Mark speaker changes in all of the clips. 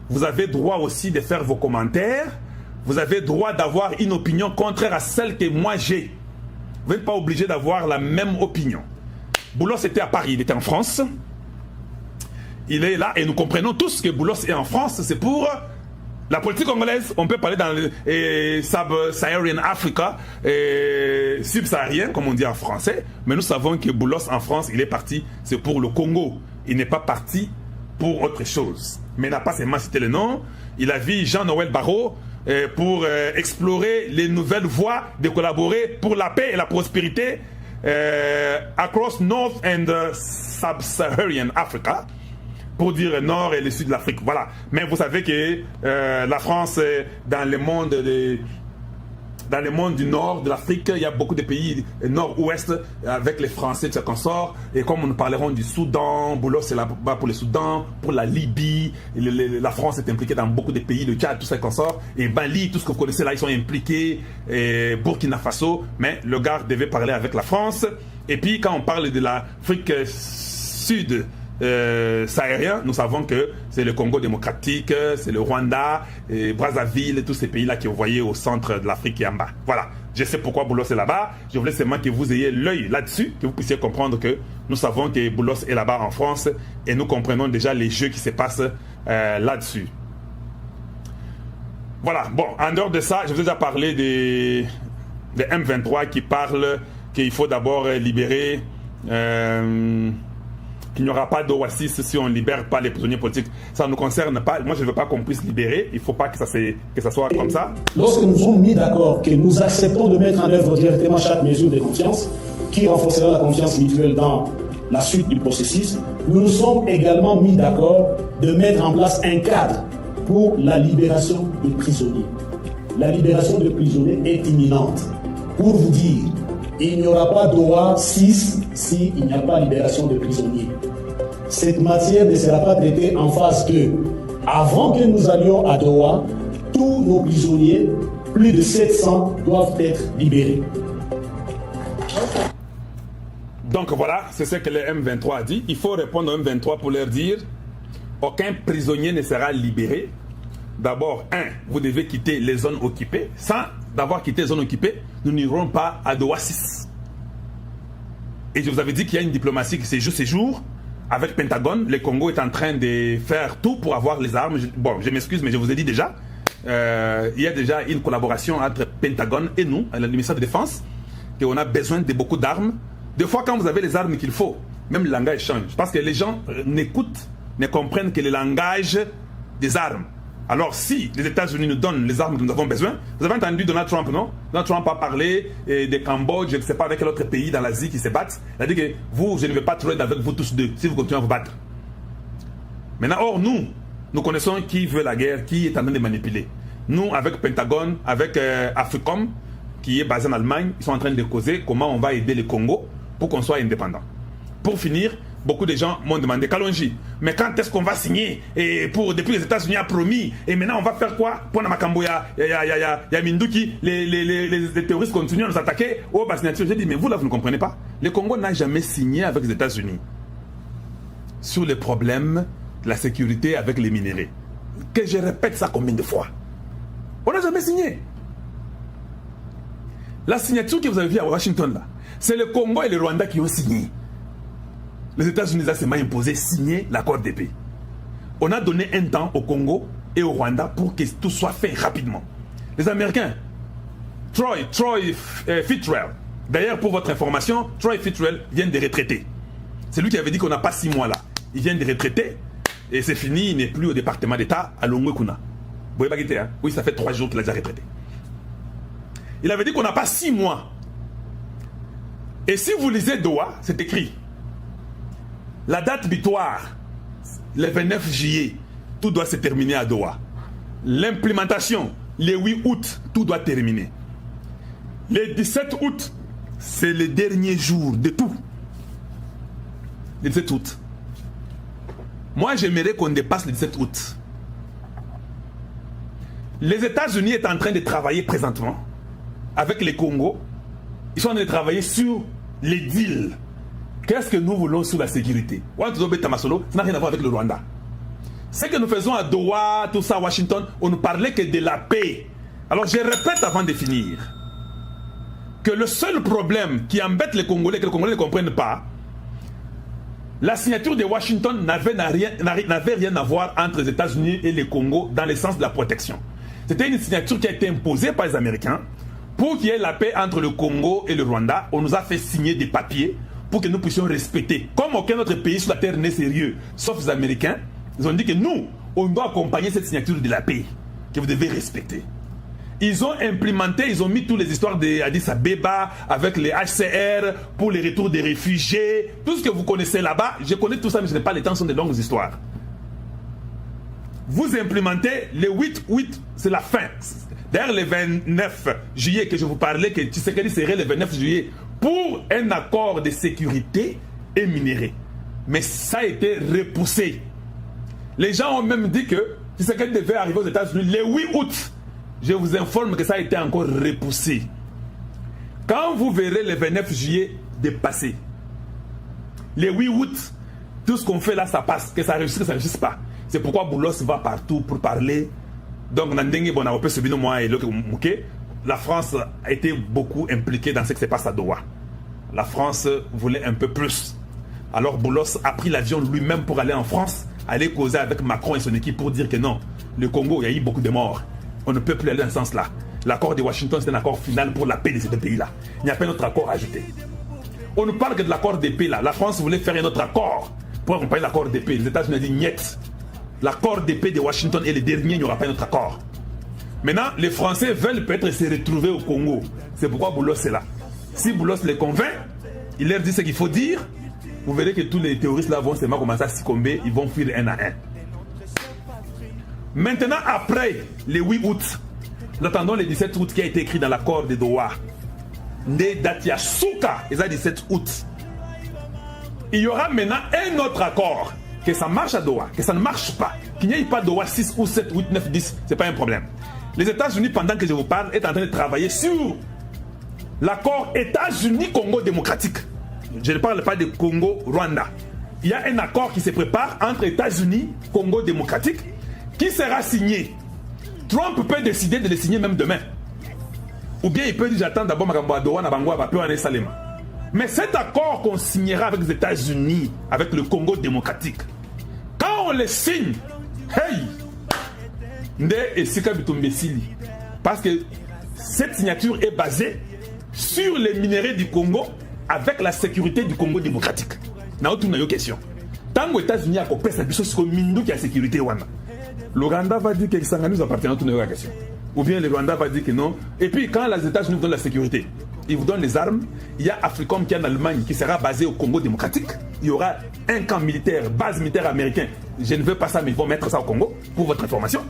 Speaker 1: vous avez droit aussi de faire vos commentaires. Vous avez droit d'avoir une opinion contraire à celle que moi j'ai. Vous n'êtes pas obligé d'avoir la même opinion. Boulos était à Paris, il était en France. Il est là et nous comprenons tous que Boulos est en France. C'est pour la politique congolaise. On peut parler dans le Sub-Saharan Africa, subsaharien, comme on dit en français. Mais nous savons que Boulos en France, il est parti, c'est pour le Congo. Il n'est pas parti pour autre chose. Mais il n'a pas seulement cité le nom. Il a vu Jean-Noël Barrot pour explorer les nouvelles voies de collaborer pour la paix et la prospérité across North and Sub-Saharan Africa, pour dire nord et le sud de l'Afrique. Voilà. Mais vous savez que la France, dans le monde du nord de l'Afrique, il y a beaucoup de pays nord-ouest avec les Français, de consorts. Et comme nous parlerons du Soudan, Boulos c'est là-bas pour le Soudan, pour la Libye. La France est impliquée dans beaucoup de pays, le Tchad, tout ça consorts. Et Mali, tout ce que vous connaissez là, ils sont impliqués. Et Burkina Faso. Mais le gars devait parler avec la France. Et puis quand on parle de l'Afrique sud, sahérien, nous savons que c'est le Congo démocratique, c'est le Rwanda, et Brazzaville, tous ces pays-là que vous voyez au centre de l'Afrique et en bas. Voilà, je sais pourquoi Boulos est là-bas. Je voulais seulement que vous ayez l'œil là-dessus, que vous puissiez comprendre que nous savons que Boulos est là-bas en France et nous comprenons déjà les jeux qui se passent là-dessus. Voilà, bon, en dehors de ça, je vous ai déjà parlé des M23 qui parlent qu'il faut d'abord libérer... qu'il n'y aura pas d'oasis si on ne libère pas les prisonniers politiques. Ça ne nous concerne pas. Moi, je ne veux pas qu'on puisse libérer. Il ne faut pas que ça soit comme ça.
Speaker 2: Lorsque nous sommes mis d'accord que nous acceptons de mettre en œuvre directement chaque mesure de confiance qui renforcera la confiance mutuelle dans la suite du processus, nous nous sommes également mis d'accord de mettre en place un cadre pour la libération des prisonniers. La libération des prisonniers est imminente. Pour vous dire, il n'y aura pas d'OA 6 s'il n'y a pas libération de prisonniers. Cette matière ne sera pas traitée en phase 2. Avant que nous allions à Doha, tous nos prisonniers, plus de 700, doivent être libérés.
Speaker 1: Donc voilà, c'est ce que le M23 a dit. Il faut répondre au M23 pour leur dire aucun prisonnier ne sera libéré. D'abord, vous devez quitter les zones occupées. Sans d'avoir quitté les zones occupées, nous n'irons pas à Doha 6. Et je vous avais dit qu'il y a une diplomatie qui se joue avec Pentagone. Le Congo est en train de faire tout pour avoir les armes. Bon, je m'excuse, mais je vous ai dit déjà. Il y a déjà une collaboration entre Pentagone et nous, à la ministère de la Défense, qu'on a besoin de beaucoup d'armes. Des fois, quand vous avez les armes qu'il faut, même le langage change. Parce que les gens n'écoutent, ne comprennent que le langage des armes. Alors, si les États-Unis nous donnent les armes que nous avons besoin, vous avez entendu Donald Trump, non? Donald Trump a parlé de Cambodge, je ne sais pas avec quel autre pays dans l'Asie qui se battent. Il a dit que vous, je ne vais pas trade avec vous tous deux si vous continuez à vous battre. Maintenant, or, nous connaissons qui veut la guerre, qui est en train de manipuler. Nous, avec Pentagone, avec Africom, qui est basé en Allemagne, ils sont en train de causer comment on va aider le Congo pour qu'on soit indépendant. Pour finir, beaucoup de gens m'ont demandé, Kalonji, mais quand est-ce qu'on va signer? Et depuis les États-Unis a promis, et maintenant on va faire quoi? Pour Namakambo, il y a Minduki, les terroristes continuent à nous attaquer. Oh, bah, signature. J'ai dit, mais vous là, vous ne comprenez pas. Le Congo n'a jamais signé avec les États-Unis sur les problèmes de la sécurité avec les minéraux. Que je répète ça combien de fois? On n'a jamais signé. La signature que vous avez vue à Washington, là, c'est le Congo et le Rwanda qui ont signé. Les États-Unis ont seulement imposé signer l'accord de paix. On a donné un temps au Congo et au Rwanda pour que tout soit fait rapidement. Les Américains, Troy Fitzgerald, d'ailleurs pour votre information, Troy Fitzgerald vient de retraiter. C'est lui qui avait dit qu'on n'a pas 6 mois là. Il vient de retraiter et c'est fini, il n'est plus au département d'État à Longwe-Kuna. Vous voyez pas, hein? Oui, ça fait 3 jours qu'il a déjà retraité. Il avait dit qu'on n'a pas 6 mois. Et si vous lisez Doha, c'est écrit. La date butoir, le 29 juillet, tout doit se terminer à Doha. L'implémentation, le 8 août, tout doit terminer. Le 17 août, c'est le dernier jour de tout. Le 17 août. Moi, j'aimerais qu'on dépasse le 17 août. Les États-Unis sont en train de travailler présentement avec les Congo. Ils sont en train de travailler sur les deals. Qu'est-ce que nous voulons sur la sécurité? Ça n'a rien à voir avec le Rwanda. Ce que nous faisons à Doha, tout ça à Washington, on ne parlait que de la paix. Alors je répète avant de finir que le seul problème qui embête les Congolais, que les Congolais ne comprennent pas, la signature de Washington n'avait rien à voir entre les États-Unis et le Congo dans le sens de la protection. C'était une signature qui a été imposée par les Américains pour qu'il y ait la paix entre le Congo et le Rwanda. On nous a fait signer des papiers pour que nous puissions respecter. Comme aucun autre pays sur la terre n'est sérieux, sauf les Américains, ils ont dit que nous, on doit accompagner cette signature de la paix, que vous devez respecter. Ils ont implémenté, ils ont mis toutes les histoires d'Addis Abeba avec les HCR pour les retours des réfugiés. Tout ce que vous connaissez là-bas, je connais tout ça, mais je n'ai pas le temps, ce sont des longues histoires. Vous implémentez le 8-8, c'est la fin. D'ailleurs, le 29 juillet que je vous parlais, que Tshisekedi serait le 29 juillet pour un accord de sécurité et minéré. Mais ça a été repoussé. Les gens ont même dit que Tshisekedi devait arriver aux États-Unis le 8 août. Je vous informe que ça a été encore repoussé. Quand vous verrez le 29 juillet dépasser, le 8 août, tout ce qu'on fait là, ça passe. Que ça réussisse, que ça ne réussisse pas. C'est pourquoi Boulos va partout pour parler. Donc, la France a été beaucoup impliquée dans ce qui se passe à Doha. La France voulait un peu plus. Alors Boulos a pris l'avion lui-même pour aller en France, aller causer avec Macron et son équipe pour dire que non, le Congo, il y a eu beaucoup de morts. On ne peut plus aller dans ce sens-là. L'accord de Washington, c'est un accord final pour la paix de ces deux pays-là. Il n'y a pas un autre accord à ajouter. On ne parle que de l'accord de paix là. La France voulait faire un autre accord pour accompagner l'accord de paix. Les États-Unis ont dit niet. L'accord de paix de Washington est le dernier, il n'y aura pas un autre accord. Maintenant, les Français veulent peut-être se retrouver au Congo. C'est pourquoi Boulos est là. Si Boulos les convainc, il leur dit ce qu'il faut dire, vous verrez que tous les terroristes là vont seulement commencer à succomber, ils vont fuir un à un. Maintenant, après le 8 août, nous attendons le 17 août qui a été écrit dans l'accord de Doha. De Datia Souka, et ça 17 août. Il y aura maintenant un autre accord. Que ça marche à Doha, que ça ne marche pas, qu'il n'y ait pas Doha 6 ou 7, 8, 9, 10, ce n'est pas un problème. Les États-Unis, pendant que je vous parle, sont en train de travailler sur l'accord États-Unis-Congo démocratique. Je ne parle pas de Congo-Rwanda. Il y a un accord qui se prépare entre États-Unis, Congo démocratique, qui sera signé. Trump peut décider de le signer même demain. Ou bien il peut dire j'attends d'abord ma Doha, na Bangwa, va en Salema. Mais cet accord qu'on signera avec les États-Unis, avec le Congo démocratique, quand on le signe, hey, parce que cette signature est basée sur les minéraux du Congo avec la sécurité du Congo démocratique. N'a aucune question. Tant que les États-Unis ont compris cette chose, c'est la sécurité. Le Rwanda va dire que ça nous appartient à toute la question. Ou bien le Rwanda va dire que non. Et puis quand les États-Unis vous donnent la sécurité, ils vous donnent les armes. Il y a Africom qui est en Allemagne qui sera basé au Congo démocratique. Il y aura un camp militaire, base militaire américain. Je ne veux pas ça, mais ils vont mettre ça au Congo pour votre information.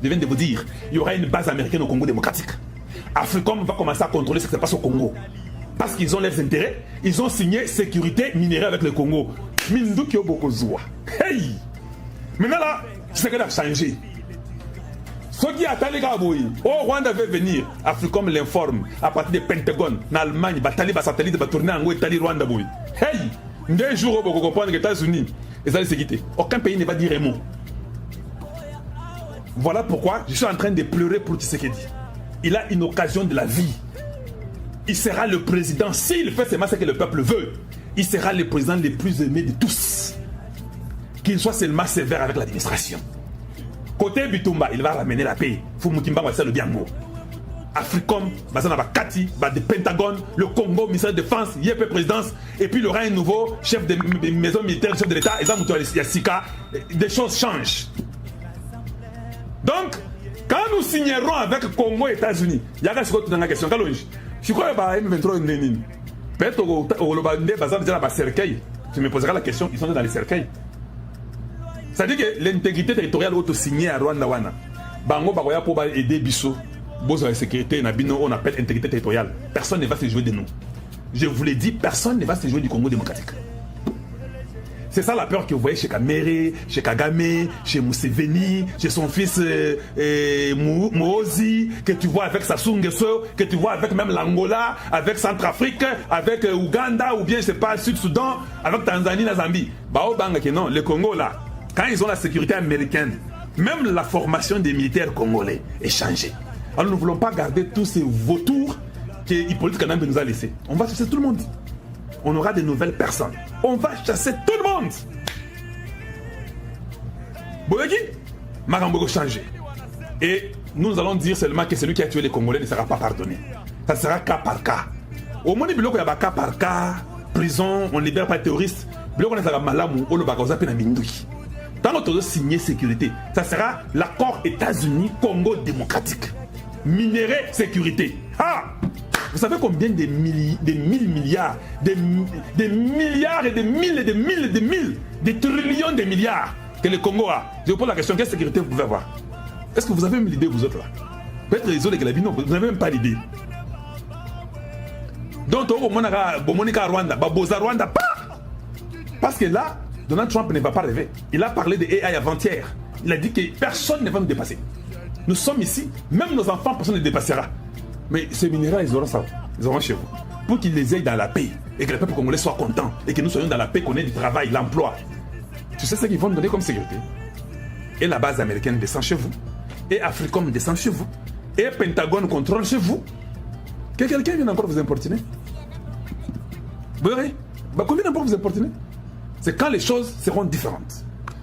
Speaker 1: Je viens de vous dire, il y aura une base américaine au Congo démocratique. Africom va commencer à contrôler ce qui se passe au Congo. Parce qu'ils ont leurs intérêts, ils ont signé sécurité minérale avec le Congo. Mindu qui a beaucoup zoua. Hey! Maintenant là, c'est ce qui a changé. Ceux qui attendent les gars, au Rwanda veut venir, Africom l'informe, à partir du Pentagone, en Allemagne, Batali, satellite, va tourner en Italie, Rwanda. Hey! Deux jours, vous comprenez que les États-Unis, ils allaient se quitter. Aucun pays ne va dire un mot. Voilà pourquoi je suis en train de pleurer pour Tshisekedi. Il a une occasion de la vie. Il sera le président, s'il fait seulement ce que le peuple veut, il sera le président le plus aimé de tous. Qu'il soit seulement sévère avec l'administration. Côté Bitumba, il va ramener la paix. Fumutimba va faire le bien mot. Africom, Bazana va Kati, va de Pentagone, le Congo, ministère de Défense, YP présidence, et puis il y aura un nouveau chef de maison militaire, chef de l'État, et ça, Yassika, des choses changent. Donc, quand nous signerons avec Congo et États-Unis, il y a une question. Je crois que M23 peut-être au cercueil. Tu me poseras la question, ils sont dans les cercueils. C'est-à-dire que l'intégrité territoriale est signée à Rwanda. Bango Bagoya pour aider Bissot. Bozo la sécurité, on appelle intégrité territoriale. Personne ne va se jouer de nous. Je vous l'ai dit, personne ne va se jouer du Congo démocratique. C'est ça la peur que vous voyez chez Kamere, chez Kagame, chez Museveni, chez son fils Moozi, que tu vois avec Sassou Nguesso, que tu vois avec même l'Angola, avec Centrafrique, avec Ouganda, ou bien je sais pas, Sud-Soudan, avec Tanzanie, la Zambie. Bah, au bang que non, le Congo là, Quand ils ont la sécurité américaine, même la formation des militaires congolais est changée. Alors nous ne voulons pas garder tous ces vautours que Hippolyte Kanambe nous a laissés. On va chasser tout le monde. On aura de nouvelles personnes. On va chasser tout le monde. Boyaki, Marambogo changer. Et nous allons dire seulement que celui qui a tué les Congolais ne sera pas pardonné. Ça sera cas par cas. Au moins, il y a cas par cas, prison, on ne libère pas les terroristes. Tant que tu signer sécurité, ça sera l'accord États-Unis-Congo démocratique. Minerai, sécurité. Ah! Vous savez combien de milliards, des milliards et des mille et des mille et des mille, des trillions de milliards que le Congo a. Je vous pose la question, quelle sécurité vous pouvez avoir? Est-ce que vous avez même l'idée, vous autres là? Peut-être les autres, non, vous n'avez même pas l'idée. Donc, au Monica Rwanda, Babosa Rwanda, pas! Parce que là, Donald Trump ne va pas rêver. Il a parlé de AI avant-hier. Il a dit que personne ne va nous dépasser. Nous sommes ici, même nos enfants, personne ne les dépassera. Mais ces minéraux, ils auront ça. Ils auront chez vous. Pour qu'ils les aient dans la paix. Et que le peuple congolais soit content. Et que nous soyons dans la paix, qu'on ait du travail, l'emploi. Tu sais ce qu'ils vont nous donner comme sécurité? Et la base américaine descend chez vous. Et Africom descend chez vous. Et Pentagone contrôle chez vous. Que quelqu'un vienne encore vous importuner? Vous verrez? Combien d'encore vous importunez? C'est quand les choses seront différentes.